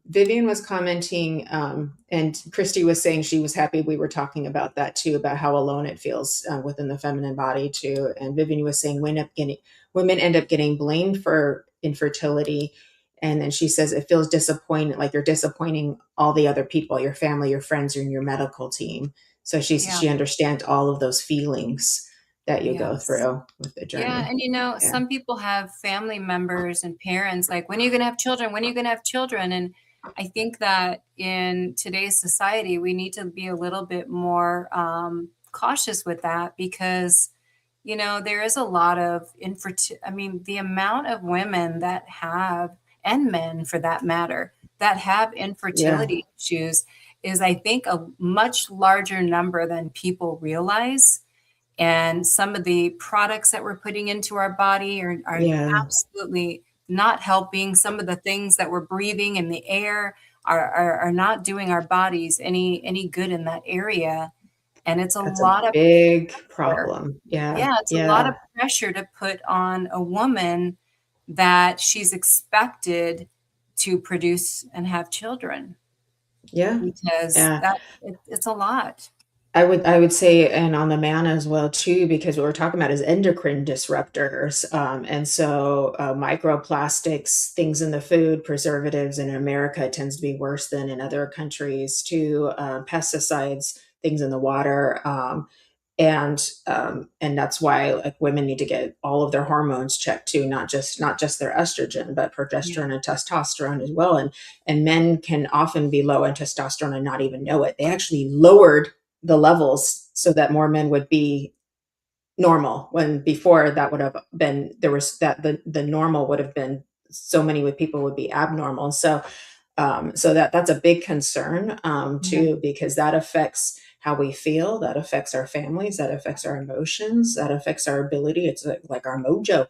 Vivian was commenting, and Christy was saying she was happy we were talking about that too, about how alone it feels within the feminine body too. And Vivian was saying women end up getting blamed for infertility, and then she says it feels disappointing, like you're disappointing all the other people, your family, your friends, and your medical team. So Yeah. she understands all of those feelings that you go Yes. through with the Yeah. journey. And Yeah. some people have family members and parents like, when are you going to have children? When are you going to have children? And I think that in today's society, we need to be a little bit more cautious with that because, there is a lot of infertility. I mean, the amount of women that have, and men for that matter, that have Yeah. infertility issues is, I think, a much larger number than people realize. And some of the products that we're putting into our body are Yeah. absolutely not helping. Some of the things that we're breathing in the air are not doing our bodies any good in that area. And it's a That's a lot of big pressure. problem. Yeah, Yeah, it's a lot of yeah, pressure to put on a woman that she's expected to produce and have children yeah, because yeah. it's a lot. I would say, and on the man as well too, because what we're talking about is endocrine disruptors, and so microplastics, things in the food, preservatives in America tends to be worse than in other countries too. Pesticides, things in the water, and that's why like women need to get all of their hormones checked too, not just their estrogen, but Yeah. progesterone and testosterone as well. And men can often be low in testosterone and not even know it. They actually lowered the levels so that more men would be normal, when before that would have been, there was that the normal would have been, so many with people would be abnormal. And so that's a big concern Yeah. too, because that affects how we feel, that affects our families, that affects our emotions, that affects our ability. It's like our mojo,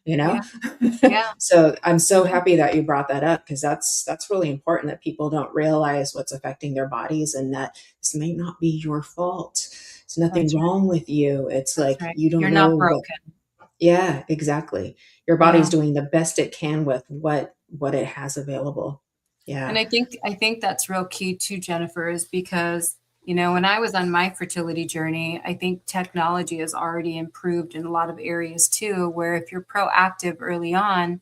you know. Yeah. Yeah. So I'm so happy that you brought that up, because that's really important, that people don't realize what's affecting their bodies, and that this may not be your fault. It's nothing That's right. wrong with you. It's That's like right. you don't You're know not what. broken. Yeah, exactly. Your body's Yeah. doing the best it can with what it has available. And Yeah. I think that's real key too, Jennifer, is because, when I was on my fertility journey, I think technology has already improved in a lot of areas too, where if you're proactive early on,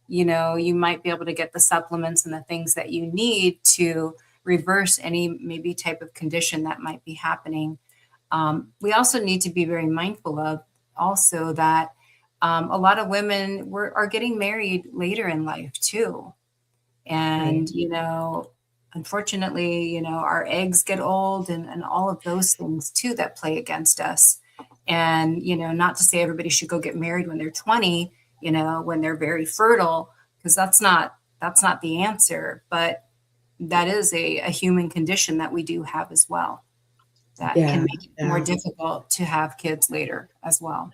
you might be able to get the supplements and the things that you need to reverse any maybe type of condition that might be happening. We also need to be very mindful of also that a lot of women are getting married later in life too. Right. And, unfortunately, our eggs get old and all of those things too that play against us. And, not to say everybody should go get married when they're 20, when they're very fertile, because that's not the answer. But that is a human condition that we do have as well that can Yeah. make it more Yeah. difficult to have kids later as well.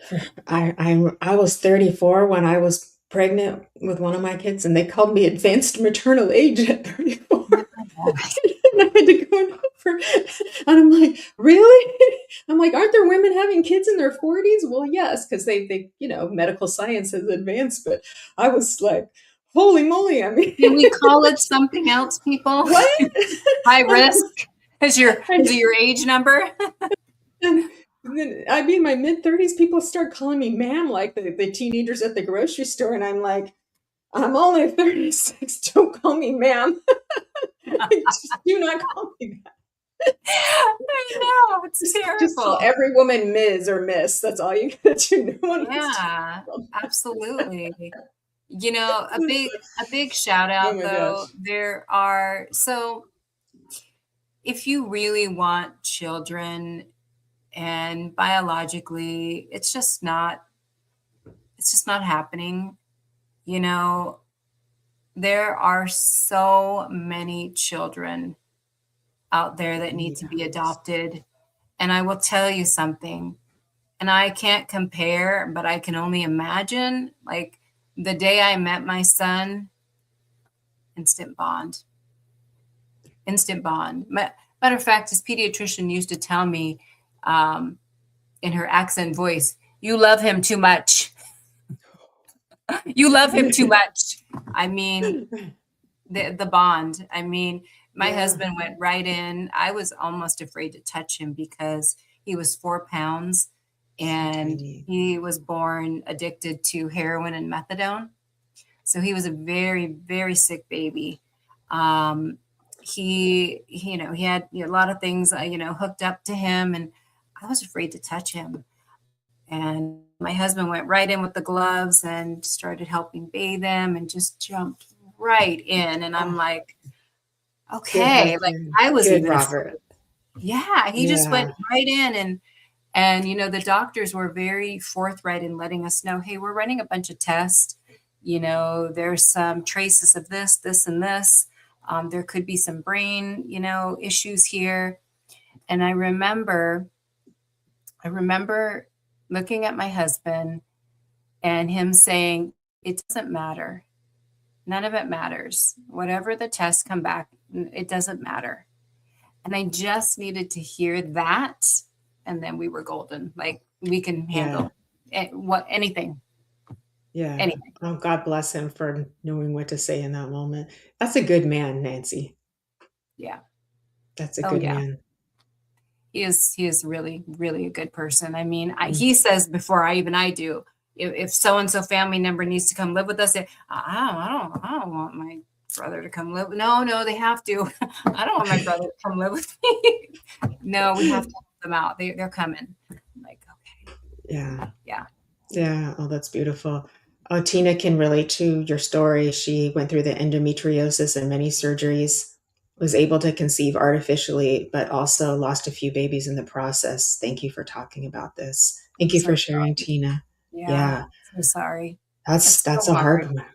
I was 34 when I was pregnant with one of my kids, and they called me advanced maternal age at 34. And I had to go over, and I'm like, really? I'm like, aren't there women having kids in their 40s? Well, yes, because they medical science has advanced, but I was like, holy moly! I mean, Can we call it something else, people? what? High risk is your I is your age number? then I'd be in my mid-30s, people start calling me ma'am, like the teenagers at the grocery store, and I'm like, I'm only 36. Don't call me ma'am. Just do not call me that. I know, it's Just call terrible. every woman Ms. or Miss. That's all you gotta do. No one wants to Yeah, call me. absolutely. A big shout Oh out my gosh. though. There are so if you really want children and biologically it's just not happening, you know, there are so many children out there that need to be Yes. adopted. And I will tell you something, and I can't compare, but I can only imagine like the day I met my son, instant bond, instant bond. Matter of fact, his pediatrician used to tell me um, in her accent voice, "You love him too much. You love him too much." I mean, the bond. I mean, my Yeah, husband went right in. I was almost afraid to touch him because he was 4 pounds so and tiny. he was born addicted to heroin and methadone. So he was a very, very sick baby. Um, he had a lot of things, hooked up to him, and I was afraid to touch him. And my husband went right in with the gloves and started helping bathe him and just jumped right in. And I'm Oh, like, good okay, like husband. I was Good even Robert. afraid. Yeah, he just went Yeah. right in and the doctors were very forthright in letting us know, hey, we're running a bunch of tests. There's some traces of this, and this. There could be some brain, issues here. And I remember looking at my husband and him saying, it doesn't matter. None of it matters. Whatever the tests come back, it doesn't matter. And I just needed to hear that. And then we were golden. Like we can Yeah. handle anything, Yeah. anything. Oh, God bless him for knowing what to say in that moment. That's a good man, Nancy. Yeah. That's a Oh good yeah. man. He is really, really a good person. I mean, Mm. he says before I do, if so and so family member needs to come live with us, I don't want my brother to come live. No, they have to. I don't want my brother to come live with me. No, we have to help them out. They're coming. I'm like, okay, Yeah. yeah, Yeah. Oh, that's beautiful. Oh, Tina can relate to your story. She went through the endometriosis and many surgeries, was able to conceive artificially, but also lost a few babies in the process. Thank you for talking about this. Thank you so for sharing, sorry. Tina. Yeah, Yeah. so sorry. That's It's so that's a hard hard. one.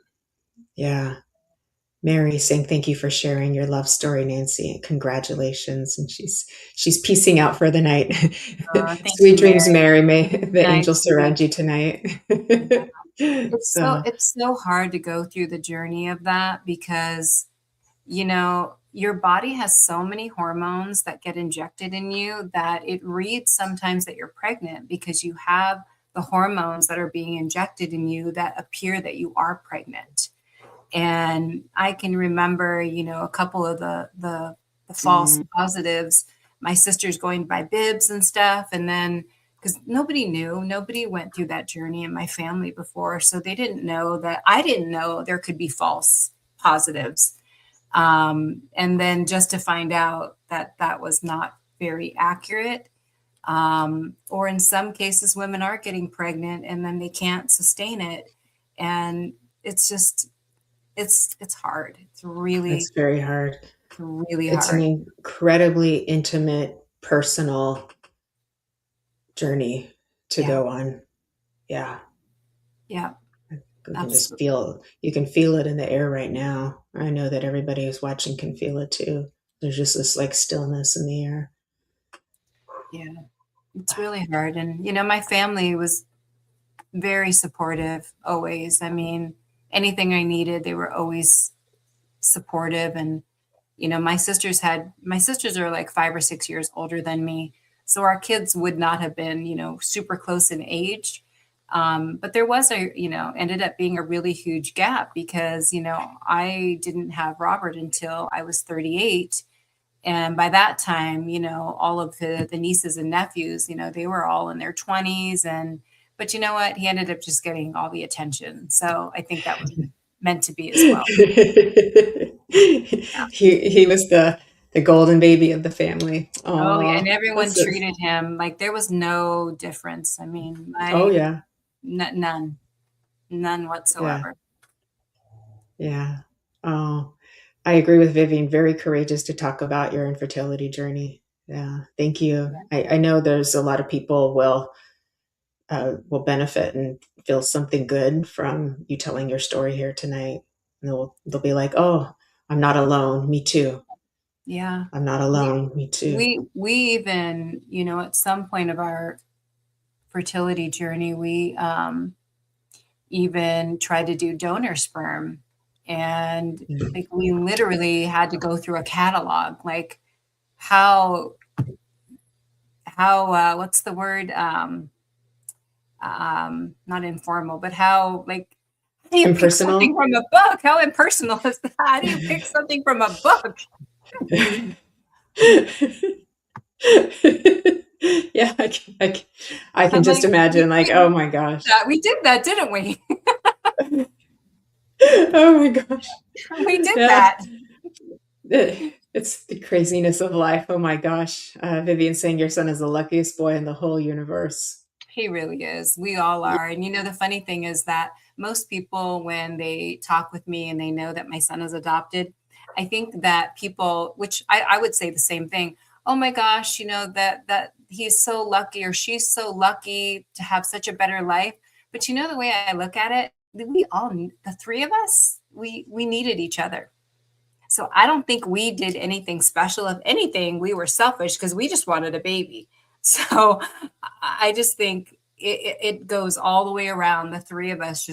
Yeah. Mary saying thank you for sharing your love story, Nancy, and congratulations. And she's piecing out for the night. Thank Sweet you, dreams, Mary. Mary. May the Night, angels sweetie. surround you tonight. Yeah. It's so So it's so hard to go through the journey of that because your body has so many hormones that get injected in you that it reads sometimes that you're pregnant because you have the hormones that are being injected in you that appear that you are pregnant. And I can remember, a couple of the false mm, positives, my sister's going by bibs and stuff. And then, because nobody went through that journey in my family before. So they didn't know that I didn't know there could be false positives. And then just to find out that that was not very accurate. Or in some cases, women are getting pregnant and then they can't sustain it. And it's just, it's hard. It's it's really, very hard. really It's an hard. incredibly intimate, personal journey to Yeah. go on. Yeah. Yeah. We can just Absolutely. feel, you can feel it in the air right now. I know that everybody who's watching can feel it too. There's just this like stillness in the air. Yeah. It's really hard. And, my family was very supportive always. I mean, anything I needed, they were always supportive. And, my sisters are like 5 or 6 years older than me. So our kids would not have been, super close in age. But there was ended up being a really huge gap because, I didn't have Robert until I was 38. And by that time, all of the nieces and nephews, they were all in their 20s. But you know what? He ended up just getting all the attention. So I think that was meant to be as well. He was the golden baby of the family. Oh, yeah. And Oh, everyone treated him like there was no difference. I mean, oh yeah, none yeah, whatsoever. yeah. Oh, I agree with Vivian. Very courageous to talk about your infertility journey. Yeah, thank you. I know there's a lot of people will benefit and feel something good from you telling your story here tonight. And they'll be like, "Oh, I'm not alone. Me too. Yeah. I'm not alone. Me too." We even, at some point of our fertility journey, we even tried to do donor sperm. And like we literally had to go through a catalog, like how what's the word? Not informal, but how do you pick something Impersonal. from a book? How impersonal is that? How do you pick something from a book? Yeah, I can I'm just like, imagine, like, oh my gosh. we did that, didn't we? Oh my gosh. We did Yeah. that. It's the craziness of life. Oh my gosh. Vivian saying your son is the luckiest boy in the whole universe. He really is. We all are. And the funny thing is that most people, when they talk with me and they know that my son is adopted, I think that people, which I would say the same thing. Oh my gosh, that he's so lucky or she's so lucky to have such a better life. But the way I look at it, we all, the three of us, we needed each other. So I don't think we did anything special. If anything, we were selfish because we just wanted a baby. So I just think it goes all the way around. The three of us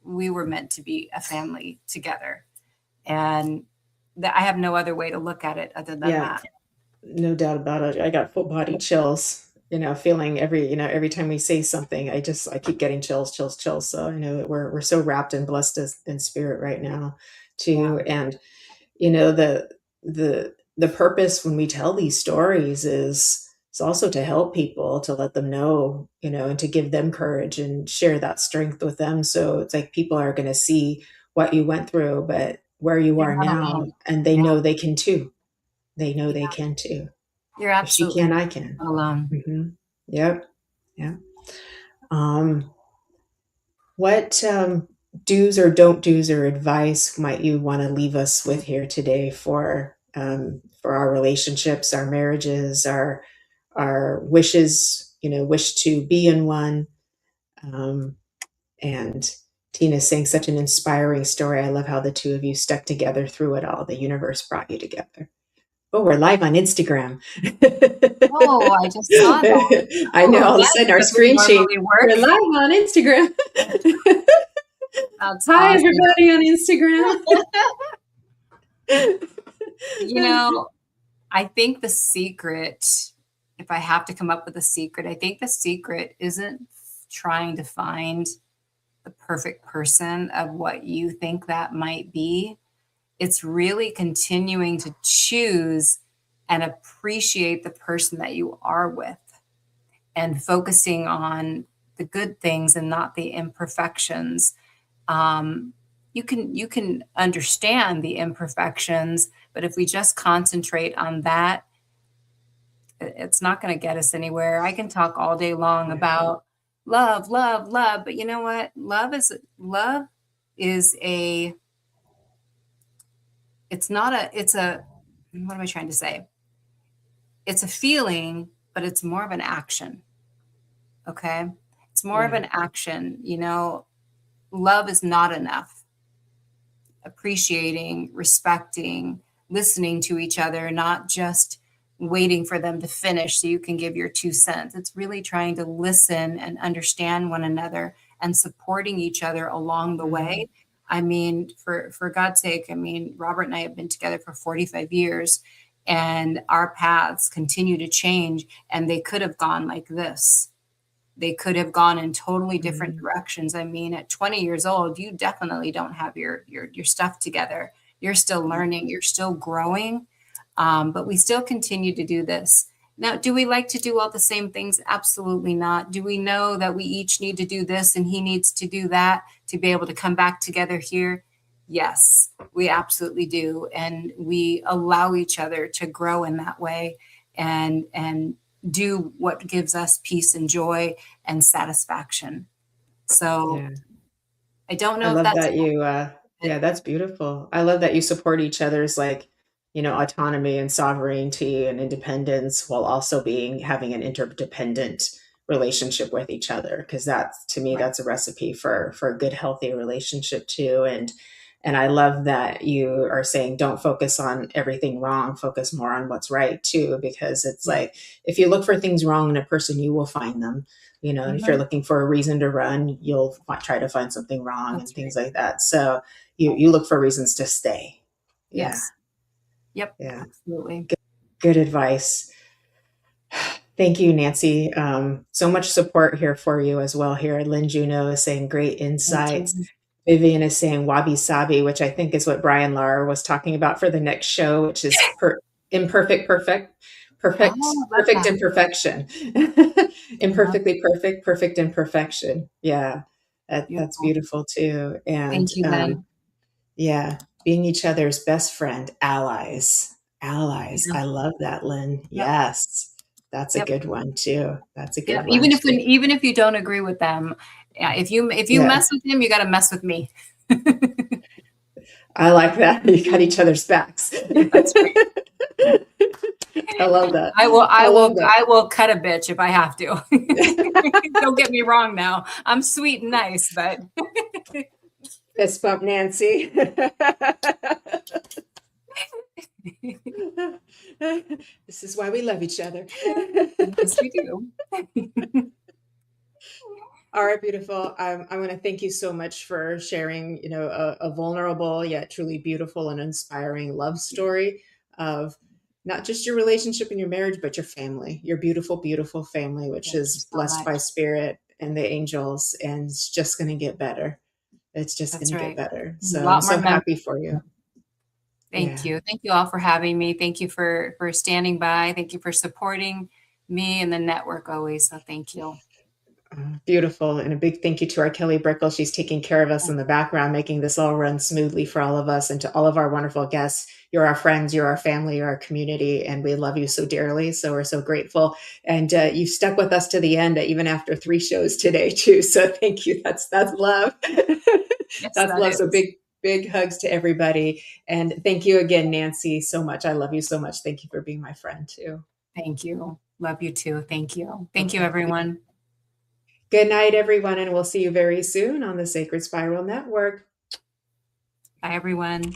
we were meant to be a family together. And I have no other way to look at it other than that. No doubt about it. I got full body chills, feeling every time we say something, I keep getting chills, chills, chills. So I know that we're so wrapped and blessed in spirit right now too. Yeah. And the purpose when we tell these stories is it's also to help people, to let them know, and to give them courage and share that strength with them. So it's like people are going to see what you went through, but where you You're are not now, alone. and they Yeah. know they can too. They know they Yeah. can too. You're If she absolutely can, I can. not alone. Mm-hmm. Yep. Yeah. What do's or don't do's or advice might you want to leave us with here today for our relationships, our marriages, our wishes, wish to be in one. And Tina's saying such an inspiring story. I love how the two of you stuck together through it all. The universe brought you together. Oh, we're live on Instagram. Oh, I just saw that. I know, Oh, all of a that sudden our doesn't screen changed. normally work. We're live on Instagram. That's Hi, awesome. everybody on Instagram. I think the secret, if I have to come up with a secret, I think the secret isn't trying to find the perfect person of what you think that might be. It's really continuing to choose and appreciate the person that you are with and focusing on the good things and not the imperfections. You can understand the imperfections, but if we just concentrate on that, it's not going to get us anywhere. I can talk all day long about love, love, love, but you know what? Love is a, it's not a, it's a, what am I trying to say? It's a feeling, but it's more of an action. Okay. It's more of an action. Love is not enough. Appreciating, respecting, listening to each other, not just waiting for them to finish so you can give your 2 cents. It's really trying to listen and understand one another and supporting each other along the way. I mean, for God's sake, Robert and I have been together for 45 years and our paths continue to change, and they could have gone like this. They could have gone in totally different directions. At 20 years old, you definitely don't have your stuff together. You're still learning, you're still growing. But we still continue to do this. Now, do we like to do all the same things? Absolutely not. Do we know that we each need to do this and he needs to do that to be able to come back together here? Yes, we absolutely do. And we allow each other to grow in that way and do what gives us peace and joy and satisfaction. So Yeah. I don't I know if love that's that you, yeah, that's beautiful. I love that you support each other's like, autonomy and sovereignty and independence while also having an interdependent relationship with each other. Because that's, to me, right. that's a recipe for a good, healthy relationship too. And I love that you are saying don't focus on everything wrong, focus more on what's right too, because it's Yeah. like if you look for things wrong in a person, you will find them. And if you're Mhm. looking for a reason to run, you'll try to find something wrong and That's things right. like that. So you look for reasons to stay. Yeah. Yes. Yep. Yeah. Absolutely. Good advice. Thank you, Nancy. So much support here for you as well. Here, Lynn Juno is saying great Thank insights. you. Vivian is saying wabi sabi, which I think is what Brian Lara was talking about for the next show, which is imperfect, Oh, perfect, I love perfect that. imperfection, I love imperfectly perfect, perfect imperfection. Yeah, that's beautiful. beautiful too. And Thank you, Lynn. yeah, being each other's best friend, allies, allies. Yeah. I love that, Lynn. Yep. Yes, that's a Yep. good one too. That's a Yep. good one too. Even if you don't agree with them, yeah, if you Yeah, mess with them, you got to mess with me. I like that. You got each other's backs. That's right. I love that. I I love will cut a bitch if I have to. that. Don't get me wrong now. I'm sweet and nice, but Fist bump, Nancy. This is why we love each other. yes, we do. All right, beautiful. I want to thank you so much for sharing, a vulnerable yet truly beautiful and inspiring love story of not just your relationship and your marriage, but your family, your beautiful, beautiful family, which Thank you is so blessed by much. spirit and the angels, and it's just going to get better. It's just going That's to get right. better. A So I'm lot more so members. happy for you. Thank Yeah. you. Thank you all for having me. Thank you for standing by. Thank you for supporting me and the network always. So thank you. Beautiful. And a big thank you to our Kelly Brickle. She's taking care of us in the background, making this all run smoothly for all of us, and to all of our wonderful guests. You're our friends, you're our family, you're our community, and we love you so dearly. So we're so grateful. And you've stuck with us to the end, even after 3 shows today, too. So thank you. That's love. Yes, That's that love. So is. big hugs to everybody. And thank you again, Nancy, so much. I love you so much. Thank you for being my friend, too. Thank you. Love you too. Thank you. Thank you, Okay. everyone. Good night, everyone. And we'll see you very soon on the Sacred Spiral Network. Bye, everyone.